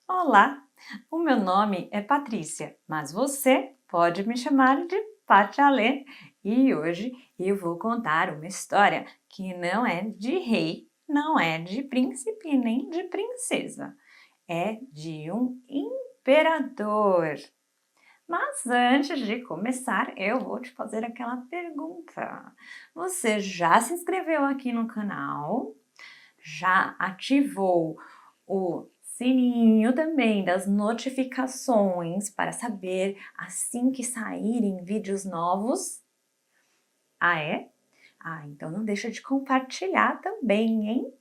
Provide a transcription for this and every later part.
Olá, o meu nome é Patrícia, mas você pode me chamar de Patialê. E hoje eu vou contar uma história que não é de rei, não é de príncipe nem de princesa. É de um imperador. Mas antes de começar, eu vou te fazer aquela pergunta. Você já se inscreveu aqui no canal? Já ativou o sininho também das notificações para saber assim que saírem vídeos novos? Ah, é? Ah, então não deixa de compartilhar também, hein?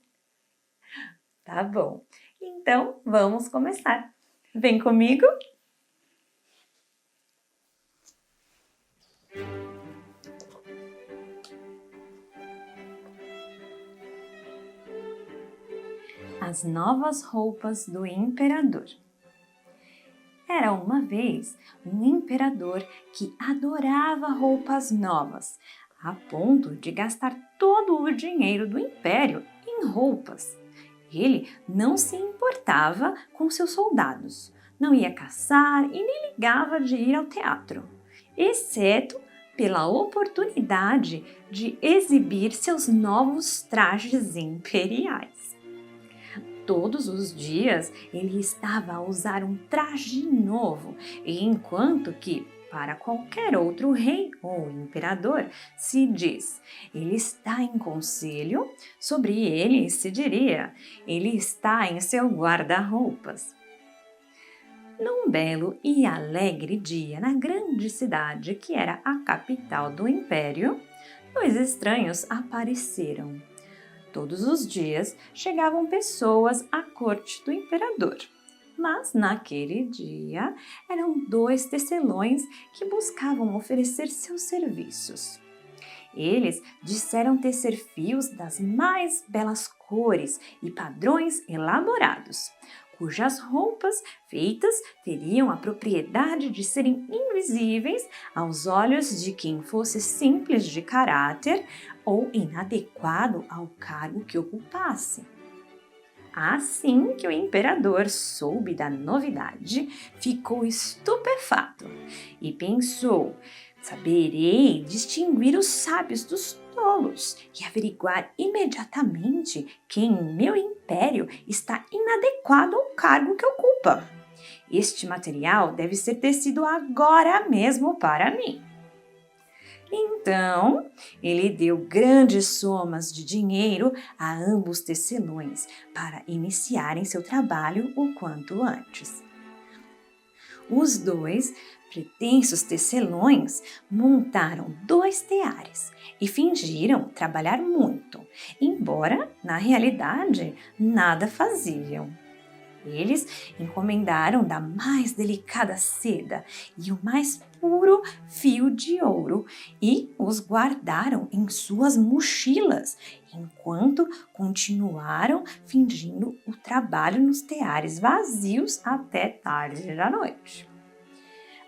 Tá bom. Então, vamos começar. Vem comigo? As novas roupas do imperador. Era uma vez um imperador que adorava roupas novas, a ponto de gastar todo o dinheiro do império em roupas. Ele não se importava com seus soldados, não ia caçar e nem ligava de ir ao teatro, exceto pela oportunidade de exibir seus novos trajes imperiais. Todos os dias ele estava a usar um traje novo, enquanto que, para qualquer outro rei ou imperador, se diz, ele está em conselho, sobre ele se diria, ele está em seu guarda-roupas. Num belo e alegre dia na grande cidade que era a capital do império, dois estranhos apareceram. Todos os dias chegavam pessoas à corte do imperador. Mas naquele dia eram dois tecelões que buscavam oferecer seus serviços. Eles disseram tecer fios das mais belas cores e padrões elaborados, cujas roupas feitas teriam a propriedade de serem invisíveis aos olhos de quem fosse simples de caráter ou inadequado ao cargo que ocupasse. Assim que o imperador soube da novidade, ficou estupefato e pensou: saberei distinguir os sábios dos tolos e averiguar imediatamente quem em meu império está inadequado ao cargo que ocupa. Este material deve ser tecido agora mesmo para mim. Então, ele deu grandes somas de dinheiro a ambos tecelões para iniciarem seu trabalho o quanto antes. Os dois pretensos tecelões montaram 2 teares e fingiram trabalhar muito, embora, na realidade, nada faziam. Eles encomendaram da mais delicada seda e o mais puro fio de ouro e os guardaram em suas mochilas, enquanto continuaram fingindo o trabalho nos teares vazios até tarde da noite.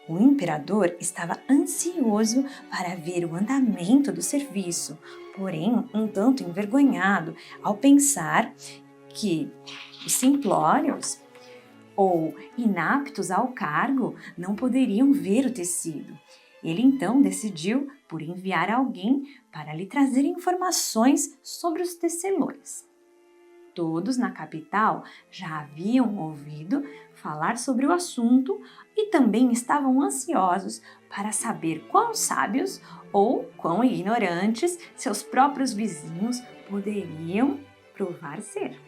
O imperador estava ansioso para ver o andamento do serviço, porém um tanto envergonhado ao pensar que os simplórios ou inaptos ao cargo não poderiam ver o tecido. Ele então decidiu por enviar alguém para lhe trazer informações sobre os tecelões. Todos na capital já haviam ouvido falar sobre o assunto e também estavam ansiosos para saber quão sábios ou quão ignorantes seus próprios vizinhos poderiam provar ser.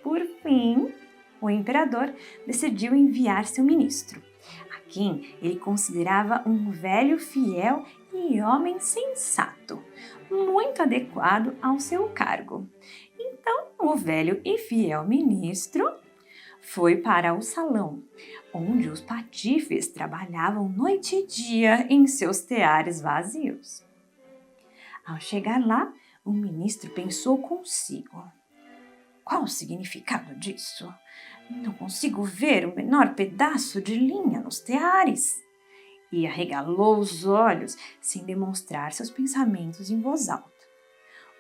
Por fim, o imperador decidiu enviar seu ministro, a quem ele considerava um velho fiel e homem sensato, muito adequado ao seu cargo. Então, o velho e fiel ministro foi para o salão, onde os patifes trabalhavam noite e dia em seus teares vazios. Ao chegar lá, o ministro pensou consigo: qual o significado disso? Não consigo ver o menor pedaço de linha nos teares. E arregalou os olhos sem demonstrar seus pensamentos em voz alta.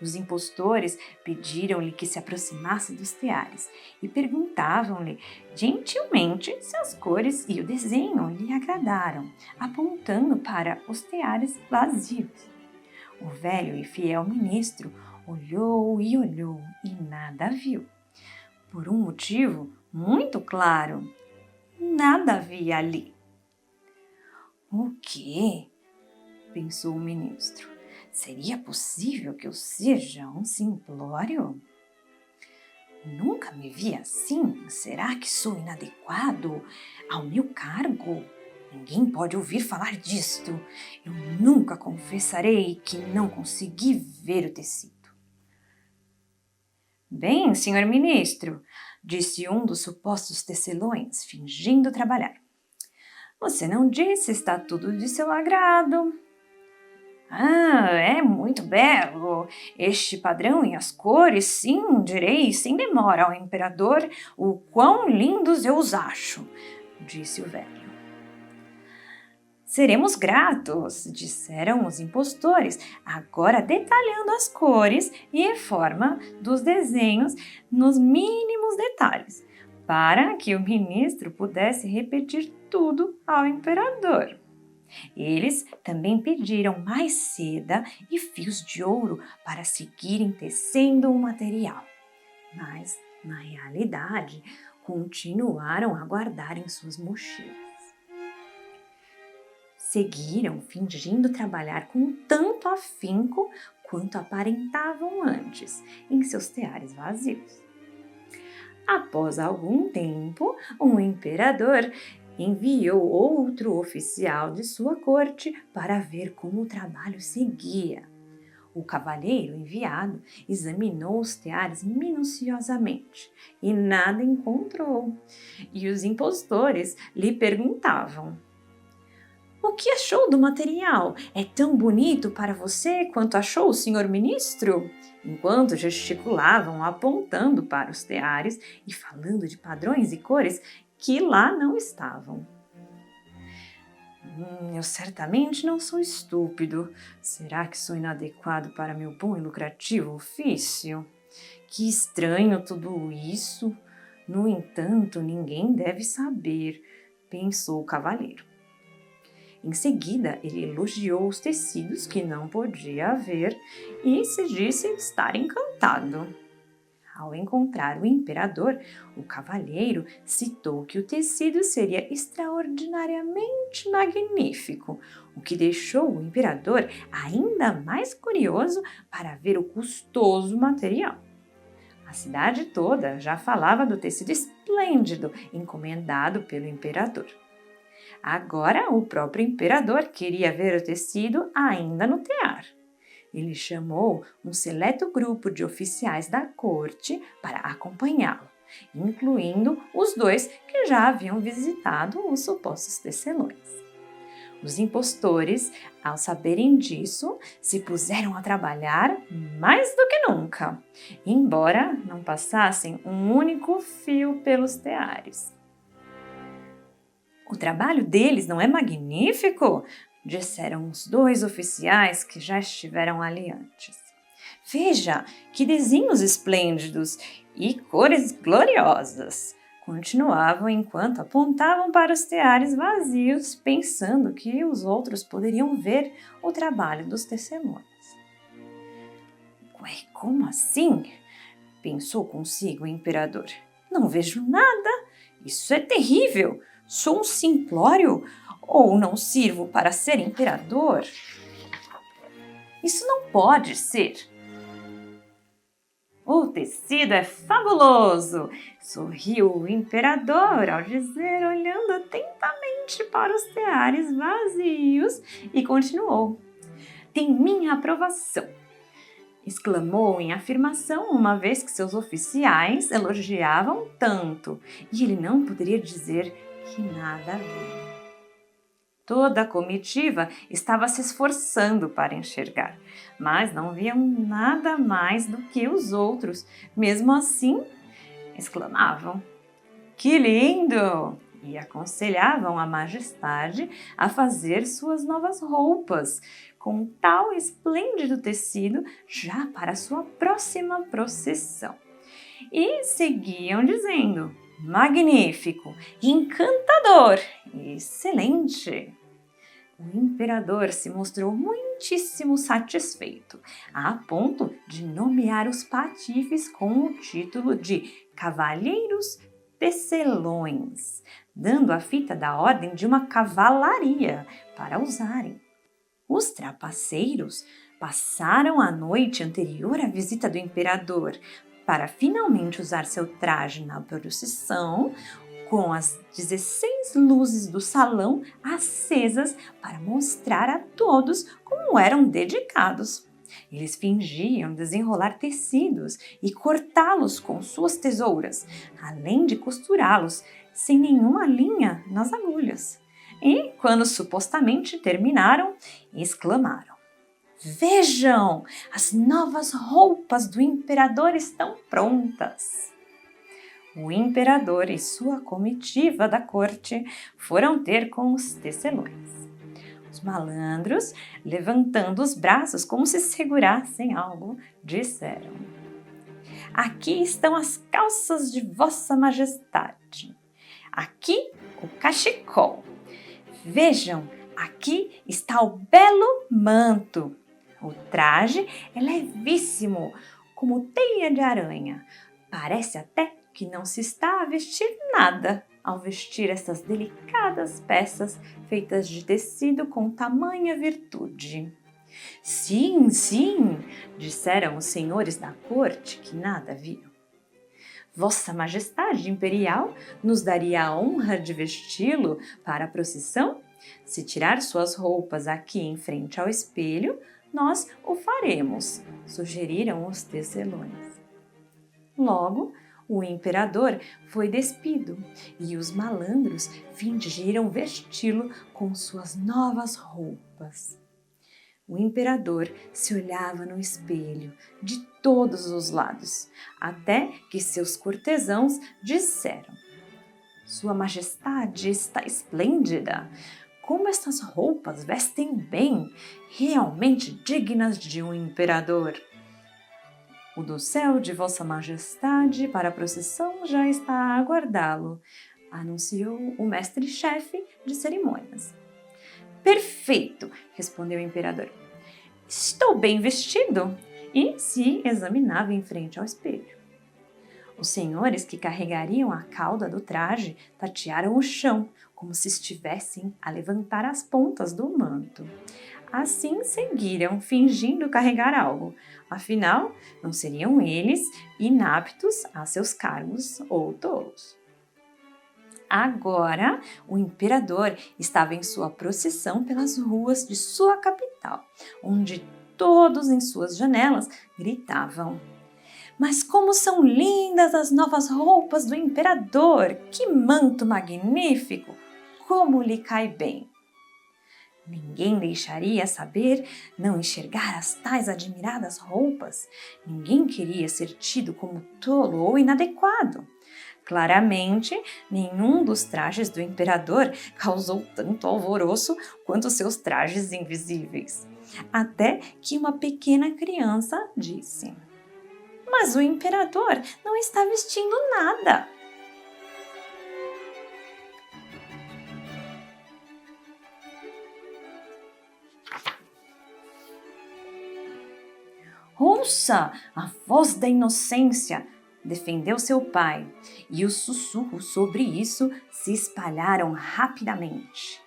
Os impostores pediram-lhe que se aproximasse dos teares e perguntavam-lhe gentilmente se as cores e o desenho lhe agradaram, apontando para os teares vazios. O velho e fiel ministro olhou e olhou e nada viu. Por um motivo muito claro, nada havia ali. O quê? Pensou o ministro. Seria possível que eu seja um simplório? Nunca me vi assim. Será que sou inadequado ao meu cargo? Ninguém pode ouvir falar disto. Eu nunca confessarei que não consegui ver o tecido. Bem, senhor ministro, disse um dos supostos tecelões, fingindo trabalhar. Você não disse se está tudo de seu agrado. Ah, é muito belo. Este padrão e as cores, sim, direi sem demora ao imperador o quão lindos eu os acho, disse o velho. Seremos gratos, disseram os impostores, agora detalhando as cores e a forma dos desenhos nos mínimos detalhes, para que o ministro pudesse repetir tudo ao imperador. Eles também pediram mais seda e fios de ouro para seguirem tecendo o material. Mas, na realidade, continuaram a guardar em suas mochilas. Seguiram fingindo trabalhar com tanto afinco quanto aparentavam antes em seus teares vazios. Após algum tempo, um imperador enviou outro oficial de sua corte para ver como o trabalho seguia. O cavalheiro enviado examinou os teares minuciosamente e nada encontrou. E os impostores lhe perguntavam: o que achou do material? É tão bonito para você quanto achou o senhor ministro? Enquanto gesticulavam, apontando para os teares e falando de padrões e cores que lá não estavam. Eu certamente não sou estúpido. Será que sou inadequado para meu bom e lucrativo ofício? Que estranho tudo isso. No entanto, ninguém deve saber, pensou o cavalheiro. Em seguida, ele elogiou os tecidos que não podia ver e se disse estar encantado. Ao encontrar o imperador, o cavalheiro citou que o tecido seria extraordinariamente magnífico, o que deixou o imperador ainda mais curioso para ver o custoso material. A cidade toda já falava do tecido esplêndido encomendado pelo imperador. Agora, o próprio imperador queria ver o tecido ainda no tear. Ele chamou um seleto grupo de oficiais da corte para acompanhá-lo, incluindo os dois que já haviam visitado os supostos tecelões. Os impostores, ao saberem disso, se puseram a trabalhar mais do que nunca, embora não passassem um único fio pelos teares. O trabalho deles não é magnífico? Disseram os dois oficiais que já estiveram ali antes. Veja, que desenhos esplêndidos e cores gloriosas! Continuavam enquanto apontavam para os teares vazios, pensando que os outros poderiam ver o trabalho dos tecelões. Ué, como assim? Pensou consigo o imperador. Não vejo nada. Isso é terrível. Sou um simplório ou não sirvo para ser imperador? Isso não pode ser. O tecido é fabuloso, sorriu o imperador ao dizer, olhando atentamente para os teares vazios, e continuou. Tem minha aprovação, exclamou em afirmação, uma vez que seus oficiais elogiavam tanto, e ele não poderia dizer que nada viu. Toda a comitiva estava se esforçando para enxergar, mas não viam nada mais do que os outros. Mesmo assim, exclamavam: que lindo! e aconselhavam a majestade a fazer suas novas roupas com tal esplêndido tecido já para sua próxima procissão. E seguiam dizendo: magnífico, encantador, excelente. O imperador se mostrou muitíssimo satisfeito, a ponto de nomear os patifes com o título de Cavalheiros Tecelões, dando a fita da ordem de uma cavalaria para usarem. Os trapaceiros passaram a noite anterior à visita do imperador para finalmente usar seu traje na procissão, com as 16 luzes do salão acesas para mostrar a todos como eram dedicados. Eles fingiam desenrolar tecidos e cortá-los com suas tesouras, além de costurá-los sem nenhuma linha nas agulhas. E, quando supostamente terminaram, exclamaram: vejam, as novas roupas do imperador estão prontas. O imperador e sua comitiva da corte foram ter com os tecelões. Os malandros, levantando os braços como se segurassem algo, disseram: aqui estão as calças de Vossa Majestade. Aqui o cachecol. Vejam, aqui está o belo manto. O traje é levíssimo, como teia de aranha. Parece até que não se está a vestir nada ao vestir essas delicadas peças feitas de tecido com tamanha virtude. Sim, sim, disseram os senhores da corte que nada viram. Vossa Majestade Imperial nos daria a honra de vesti-lo para a procissão? Se tirar suas roupas aqui em frente ao espelho, nós o faremos, sugeriram os tecelões. Logo, o imperador foi despido e os malandros fingiram vesti-lo com suas novas roupas. O imperador se olhava no espelho de todos os lados, até que seus cortesãos disseram: Sua Majestade está esplêndida! Como estas roupas vestem bem, realmente dignas de um imperador! O dossel de Vossa Majestade para a procissão já está a aguardá-lo, anunciou o mestre-chefe de cerimônias. Perfeito, respondeu o imperador. Estou bem vestido, e se examinava em frente ao espelho. Os senhores que carregariam a cauda do traje tatearam o chão, como se estivessem a levantar as pontas do manto. Assim seguiram, fingindo carregar algo. Afinal, não seriam eles inaptos a seus cargos ou tolos. Agora, o imperador estava em sua procissão pelas ruas de sua capital, onde todos em suas janelas gritavam: Mas como são lindas as novas roupas do imperador! Que manto magnífico! Como lhe cai bem! Ninguém deixaria saber, não enxergar as tais admiradas roupas. Ninguém queria ser tido como tolo ou inadequado. Claramente, nenhum dos trajes do imperador causou tanto alvoroço quanto seus trajes invisíveis. Até que uma pequena criança disse: Mas o imperador não está vestindo nada. Ouça a voz da inocência, defendeu seu pai, e os sussurros sobre isso se espalharam rapidamente.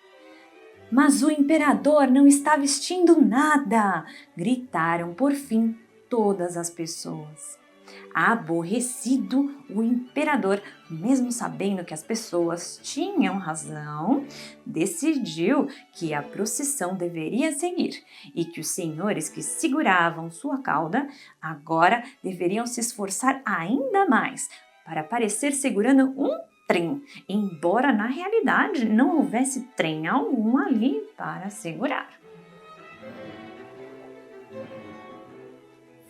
Mas o imperador não está vestindo nada, gritaram por fim todas as pessoas. Aborrecido, o imperador, mesmo sabendo que as pessoas tinham razão, decidiu que a procissão deveria seguir e que os senhores que seguravam sua cauda agora deveriam se esforçar ainda mais para parecer segurando um trem, embora na realidade não houvesse trem algum ali para segurar.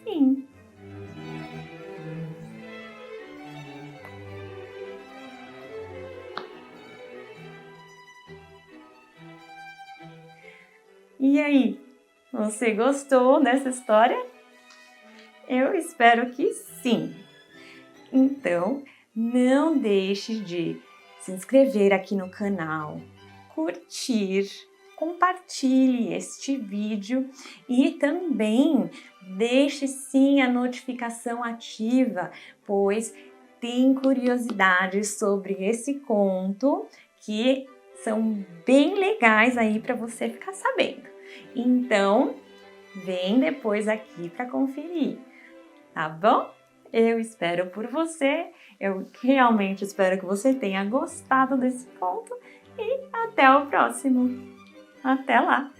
Fim. E aí, você gostou dessa história? Eu espero que sim! Então, não deixe de se inscrever aqui no canal, curtir, compartilhe este vídeo e também deixe sim a notificação ativa, pois tem curiosidades sobre esse conto que são bem legais aí para você ficar sabendo. Então, vem depois aqui para conferir, tá bom? Eu espero por você, eu realmente espero que você tenha gostado desse conto e até o próximo. Até lá!